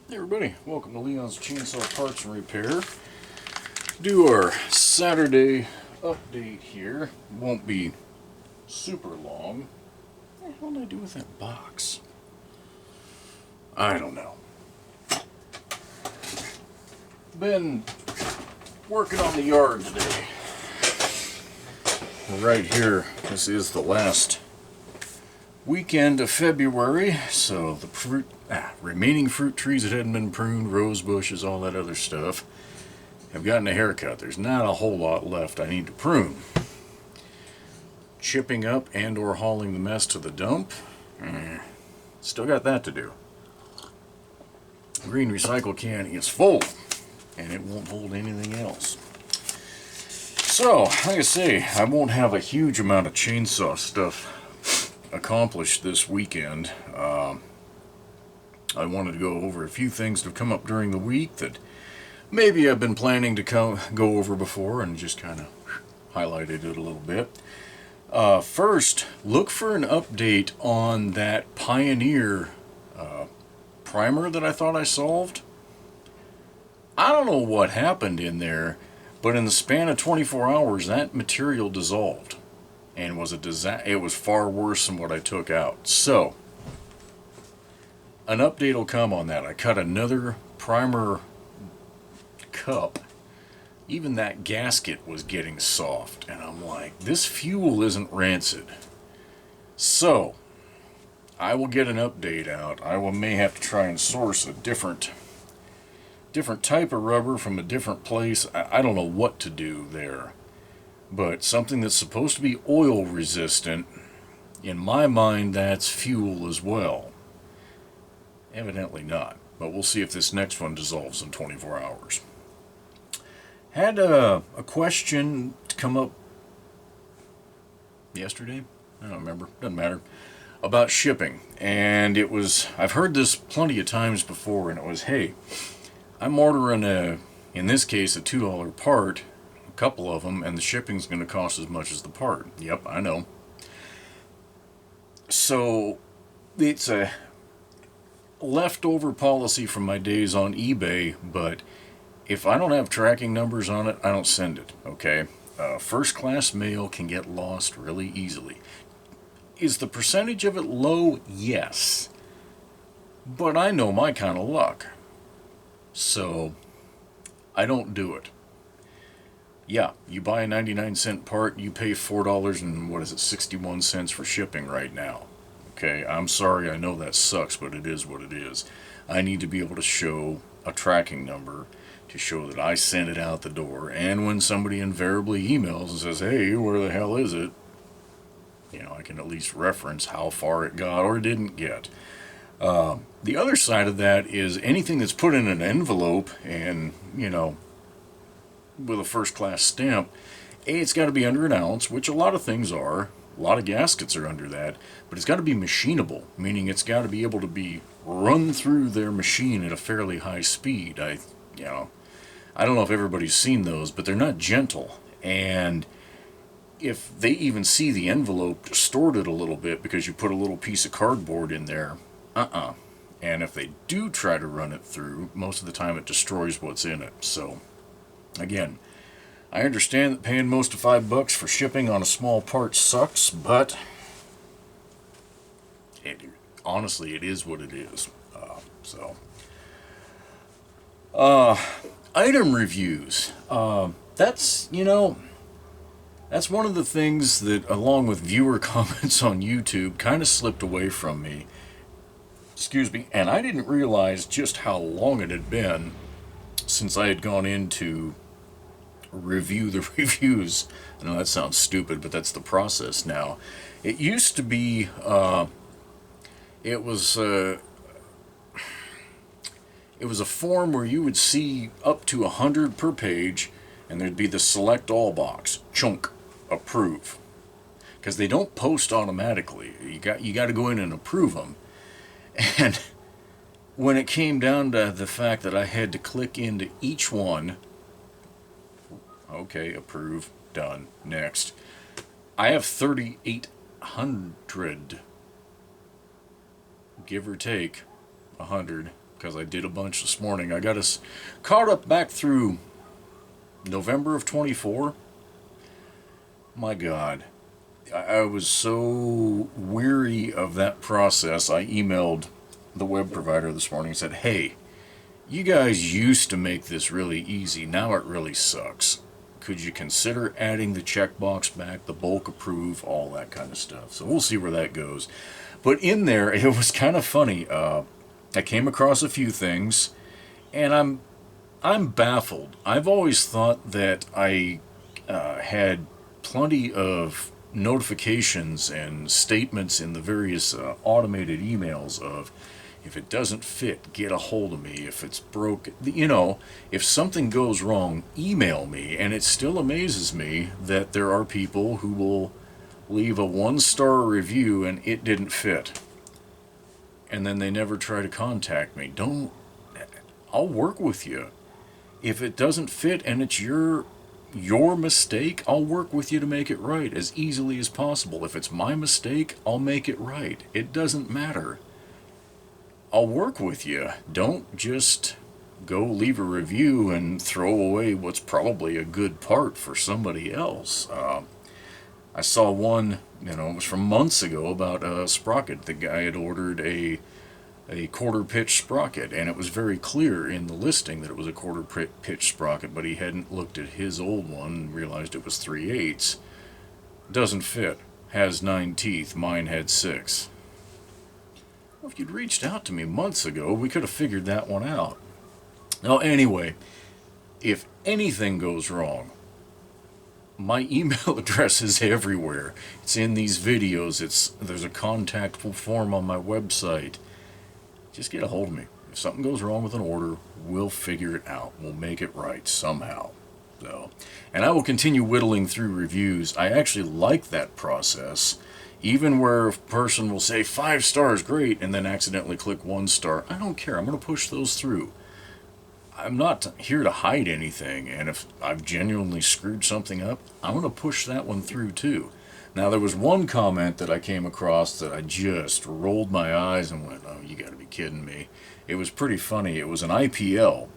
Hey everybody, welcome to Leon's Chainsaw Parts and Repair. Do our Saturday update here. Won't be super long. What the hell did I do with that box? I don't know. Been working on the yard today. Right here, this is the last weekend of February, so the remaining fruit trees that hadn't been pruned, rose bushes, all that other stuff, have gotten a haircut. There's not a whole lot left I need to prune. Chipping up and or hauling the mess to the dump, still got that to do. Green recycle can is full, and it won't hold anything else. So, like I say, I won't have a huge amount of chainsaw stuff accomplished this weekend. I wanted to go over a few things that have come up during the week that maybe I've been planning to go over before and just kind of highlighted it a little bit. First, look for an update on that Pioneer primer that I thought I solved. I don't know what happened in there, but in the span of 24 hours that material dissolved and was a disaster. It was far worse than what I took out. So an update will come on that. I cut another primer cup. Even that gasket was getting soft, and I'm like, this fuel isn't rancid. So I will get an update out. may have to try and source a different type of rubber from a different place. I don't know what to do there, but something that's supposed to be oil resistant, in my mind that's fuel as well. Evidently not, but we'll see if this next one dissolves in 24 hours. Had a question come up yesterday, I don't remember, doesn't matter, about shipping, and it was, I've heard this plenty of times before, and it was, hey, I'm ordering in this case, a $2 part, a couple of them, and the shipping's going to cost as much as the part. Yep, I know. So it's a leftover policy from my days on eBay, but if I don't have tracking numbers on it, I don't send it, okay? First class mail can get lost really easily. Is the percentage of it low? Yes. But I know my kind of luck. So I don't do it. Yeah, you buy a 99-cent part, you pay $4 and 61 cents for shipping right now. Okay, I'm sorry, I know that sucks, but it is what it is. I need to be able to show a tracking number to show that I sent it out the door, and when somebody invariably emails and says, hey, where the hell is it? I can at least reference how far it got or didn't get. The other side of that is anything that's put in an envelope and, with a first class stamp, it's got to be under an ounce, which a lot of things are. A lot of gaskets are under that, but it's got to be machinable, meaning it's got to be able to be run through their machine at a fairly high speed. I don't know if everybody's seen those, but they're not gentle, and if they even see the envelope distorted a little bit because you put a little piece of cardboard in there, and if they do try to run it through, most of the time it destroys what's in it. So again, I understand that paying most of $5 for shipping on a small part sucks, but honestly, it is what it is. Item reviews. That's one of the things that, along with viewer comments on YouTube, kind of slipped away from me. Excuse me, and I didn't realize just how long it had been since I had gone in to review the reviews. I know that sounds stupid, but that's the process now. It used to be, it was a form where you would see up to 100 per page, and there'd be the select all box, chunk, approve, because they don't post automatically. You got to go in and approve them. And when it came down to the fact that I had to click into each one, okay, approve, done, next, I have 3,800, give or take 100 because I did a bunch this morning. I got us caught up back through November of 24. My God. I was so weary of that process. I emailed the web provider this morning and said, hey, you guys used to make this really easy. Now it really sucks. Could you consider adding the checkbox back, the bulk approve, all that kind of stuff? So we'll see where that goes. But in there, it was kind of funny. I came across a few things, and I'm baffled. I've always thought that I had plenty of notifications and statements in the various automated emails of, if it doesn't fit, get a hold of me. If it's broke, if something goes wrong, email me. And it still amazes me that there are people who will leave a 1-star review and it didn't fit, and then they never try to contact me. I'll work with you. If it doesn't fit and it's your mistake, I'll work with you to make it right as easily as possible. If it's my mistake, I'll make it right. It doesn't matter. I'll work with you. Don't just go leave a review and throw away what's probably a good part for somebody else. I saw one, it was from months ago, about a sprocket. The guy had ordered a quarter pitch sprocket, and it was very clear in the listing that it was a quarter pitch sprocket, but he hadn't looked at his old one and realized it was 3/8. Doesn't fit. Has 9 teeth. Mine had 6. Well, if you'd reached out to me months ago, we could have figured that one out. Now, anyway, if anything goes wrong, my email address is everywhere. It's in these videos. There's a contact form on my website. Just get a hold of me. If something goes wrong with an order, we'll figure it out. We'll make it right somehow. And I will continue whittling through reviews. I actually like that process. Even where a person will say 5 stars, great, and then accidentally click 1 star. I don't care. I'm going to push those through. I'm not here to hide anything, and if I've genuinely screwed something up, I'm going to push that one through too. Now, there was one comment that I came across that I just rolled my eyes and went, oh, you got to be kidding me. It was pretty funny. It was an IPL,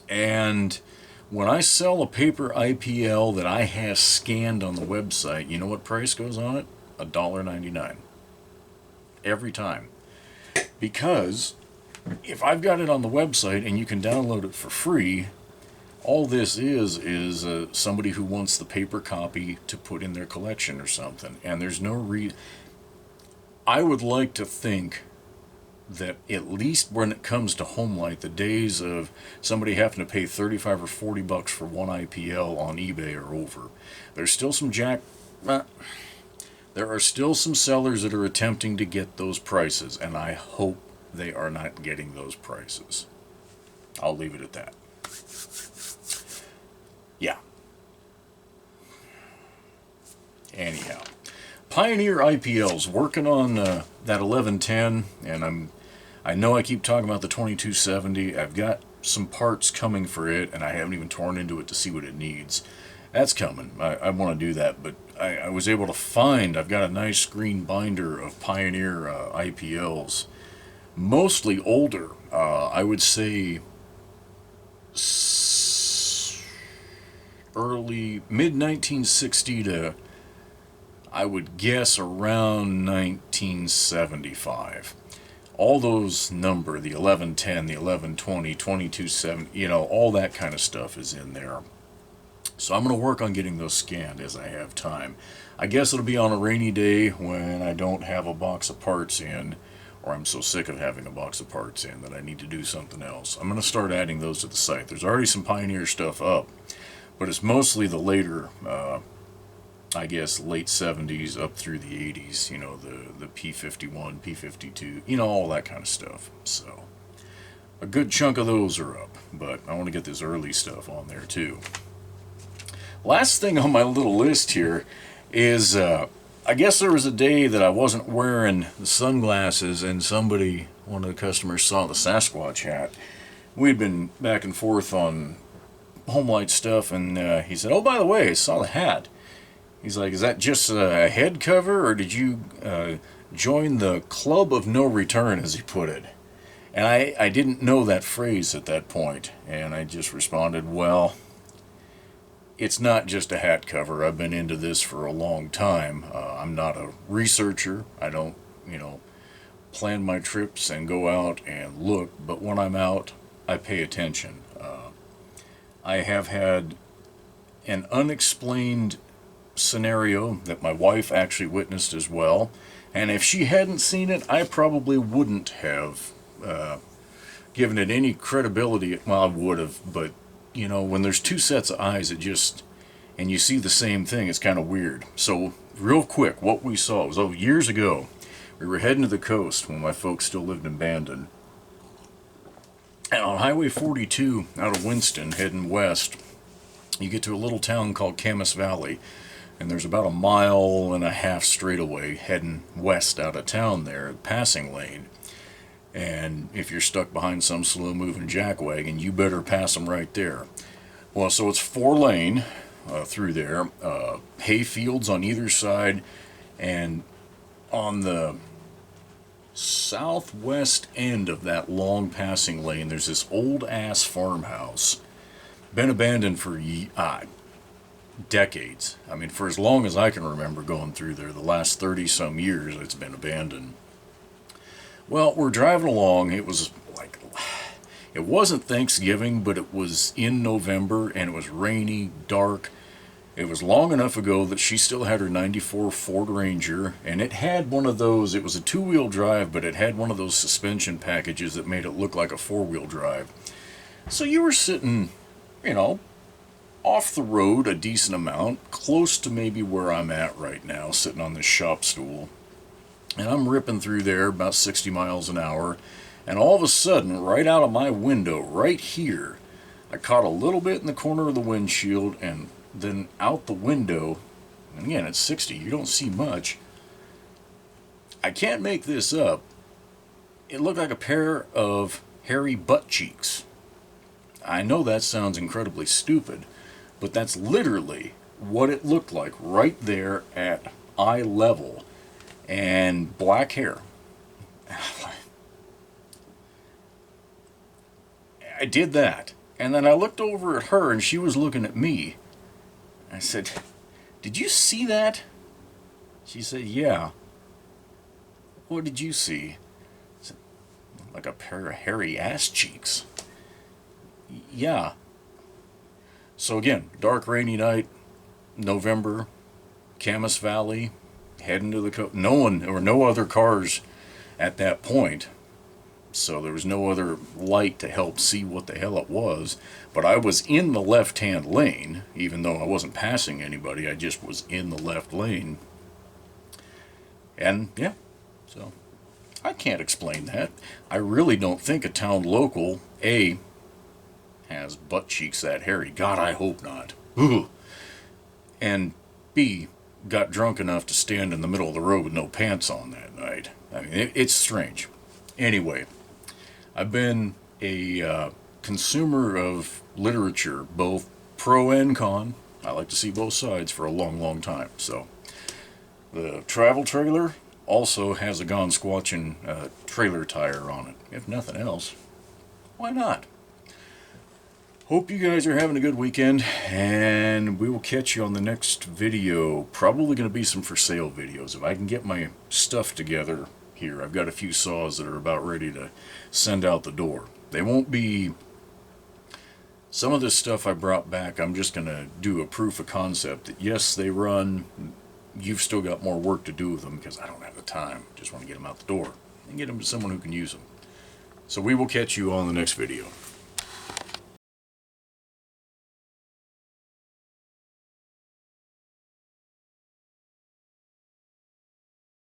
and when I sell a paper IPL that I have scanned on the website, you know what price goes on it? $1.99. Every time. Because if I've got it on the website and you can download it for free, all this is somebody who wants the paper copy to put in their collection or something. And there's no reason. I would like to think that at least when it comes to HomeLight, the days of somebody having to pay $35 or $40 for one IPL on eBay are over. There's still some there are still some sellers that are attempting to get those prices, and I hope they are not getting those prices. I'll leave it at that. Yeah. Anyhow, Pioneer IPL's working on that 1110, and I know I keep talking about the 2270. I've got some parts coming for it, and I haven't even torn into it to see what it needs. That's coming. I want to do that, but I was able to find, I've got a nice green binder of Pioneer IPLs, mostly older. I would say early, mid-1960 to, I would guess, around 1975. All those number, the 1110, the 1120, 2270, all that kind of stuff is in there. So I'm going to work on getting those scanned as I have time. I guess it'll be on a rainy day when I don't have a box of parts in, or I'm so sick of having a box of parts in that I need to do something else. I'm going to start adding those to the site. There's already some Pioneer stuff up, but it's mostly the later, I guess, late 70s up through the 80s, the P51, P52, all that kind of stuff. So a good chunk of those are up, but I want to get this early stuff on there too. Last thing on my little list here is, I guess there was a day that I wasn't wearing the sunglasses and one of the customers saw the Sasquatch hat. We'd been back and forth on HomeLight stuff, and he said, oh, by the way, I saw the hat. He's like, is that just a head cover, or did you join the Club of No Return, as he put it? And I didn't know that phrase at that point, and I just responded, well, it's not just a hat cover. I've been into this for a long time. I'm not a researcher. I don't, plan my trips and go out and look, but when I'm out, I pay attention. I have had an unexplained scenario that my wife actually witnessed as well, and if she hadn't seen it, I probably wouldn't have given it any credibility. Well, I would have, but when there's two sets of eyes, and you see the same thing, it's kind of weird. So, real quick, what we saw was, years ago, we were heading to the coast when my folks still lived in Bandon. And on Highway 42 out of Winston, heading west, you get to a little town called Camas Valley, and there's about a mile and a half straightaway heading west out of town there, passing lane. And if you're stuck behind some slow-moving jackwagon, you better pass them right there. Well, so it's 4-lane through there, hay fields on either side, and on the southwest end of that long passing lane, there's this old-ass farmhouse. Been abandoned for decades. I mean, for as long as I can remember going through there, the last 30-some years, it's been abandoned. Well, we're driving along. It wasn't Thanksgiving, but it was in November, and it was rainy, dark. It was long enough ago that she still had her 94 Ford Ranger, and it had one of those, it was a two-wheel drive, but it had one of those suspension packages that made it look like a four-wheel drive. So you were sitting, off the road a decent amount, close to maybe where I'm at right now, sitting on this shop stool. And I'm ripping through there about 60 miles an hour, and all of a sudden, right out of my window, right here, I caught a little bit in the corner of the windshield, and then out the window, and again, at 60, you don't see much. I can't make this up. It looked like a pair of hairy butt cheeks. I know that sounds incredibly stupid, but that's literally what it looked like right there at eye level. And black hair. I did that. And then I looked over at her, and she was looking at me. I said, "Did you see that?" She said, "Yeah." "What did you see?" I said, "Like a pair of hairy ass cheeks." "Yeah." So again, dark, rainy night, November, Camas Valley, heading to the coast. There were no other cars at that point, so there was no other light to help see what the hell it was. But I was in the left-hand lane, even though I wasn't passing anybody. I just was in the left lane. And yeah, so I can't explain that. I really don't think a town local, A, has butt cheeks that hairy. God, I hope not. Ooh. And B, got drunk enough to stand in the middle of the road with no pants on that night. I mean, it's strange. Anyway, I've been a consumer of literature, both pro and con. I like to see both sides for a long, long time. So, the travel trailer also has a Gone Squatchin' trailer tire on it. If nothing else, why not? Hope you guys are having a good weekend, and we will catch you on the next video. Probably going to be some for sale videos. If I can get my stuff together here, I've got a few saws that are about ready to send out the door. They won't be... Some of this stuff I brought back, I'm just going to do a proof of concept that yes, they run. You've still got more work to do with them because I don't have the time. Just want to get them out the door and get them to someone who can use them. So we will catch you on the next video.